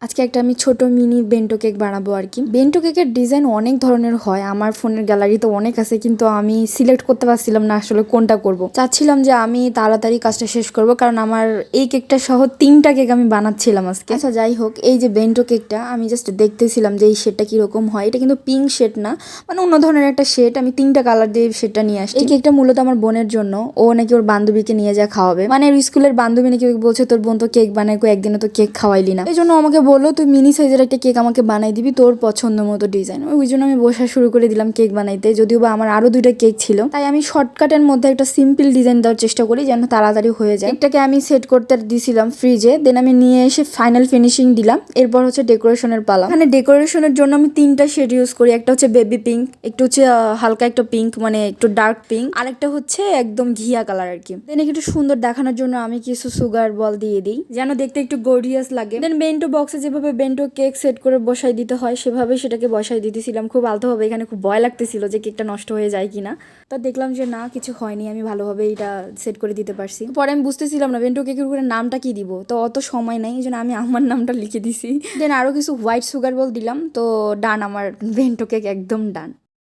আজকে একটা আমি ছোট মিনি বেন্টো কেক বানাবো আর কি। বেন্টো কেকের ডিজাইন অনেক ধরনের হয়, আমার ফোনের গ্যালারিতে অনেক আছে, কিন্তু আমি সিলেক্ট করতে পারছিলাম না আসলে কোনটা করব। চাচ্ছিলাম যে আমি তাড়াতাড়ি কাজটা শেষ করব, কারণ আমার এই কেকটা সহ 3টা কেক আমি বানাচ্ছিলাম আজকে। আচ্ছা যাই হোক, এই যে বেন্টো কেকটা আমি জাস্ট দেখতেছিলাম যে এই শেডটা কিরকম হয়। এটা কিন্তু পিঙ্ক শেড না, মানে অন্য ধরনের একটা শেড। আমি 3টা কালার দিয়ে শেডটা নিয়ে আসছি। এই কেকটা মূলত আমার বোনের জন্য, ও নাকি ওর বান্ধবীকে নিয়ে যা খাওয়াবে, মানে ওর স্কুলের বান্ধবী নাকি বলছে তোর বোন তো কেক বানায়, একদিনে তো কেক খাওয়াইলি না। এই জন্য আমাকে বললো তুই মিনি সাইজের একটা কেক আমাকে বানাই দিবি তোর পছন্দ মতো ডিজাইন। ওই জন্য আমি বসা শুরু করে দিলাম কেক বানাইতে। যদিও বা আমার আরো 2টা কেক ছিল, তাই আমি শর্টকাটের মধ্যে একটা সিম্পল ডিজাইন দেওয়ার চেষ্টা করি যেন তাড়াতাড়ি হয়ে যায়। কেকটাকে আমি সেট করতে দিয়েছিলাম ফ্রিজে, দেন আমি নিয়ে এসে ফাইনাল ফিনিশিং দিলাম। এরপর হচ্ছে ডেকোরেশনের পালা। এখানে ডেকোরেশনের জন্য আমি 3টা শেড ইউজ করি। একটা হচ্ছে বেবি পিঙ্ক, একটু হচ্ছে হালকা একটা পিঙ্ক, মানে একটু ডার্ক পিঙ্ক, আর একটা হচ্ছে একদম ঘিয়া কালার আর কি। দেন একটু সুন্দর দেখানোর জন্য আমি কিছু সুগার বল দিয়ে দিই যেন দেখতে একটু গর্জিয়াস লাগে। দেন বেন্টো বক্সে যেভাবে বেন্টো কেক সেট করে বসাই দিতে হয় সেভাবে সেটাকে বসাই দিতেছিলাম খুব আলতোভাবে। এখানে খুব ভয় লাগতেছিল যে কেকটা নষ্ট হয়ে যায় কিনা, তা দেখলাম যে না, কিছু হয়নি, আমি ভালোভাবে এটা সেট করে দিতে পারছি। পরে আমি বুঝতেছিলাম না বেন্টো কেকের উপরে নামটা কি দিব, তো অত সময় নাই, এই জন্য আমি আমার নামটা লিখে দিছি। দেন আরো কিছু হোয়াইট সুগার বল দিলাম, তো ডান, আমার বেন্টো কেক একদম ডান।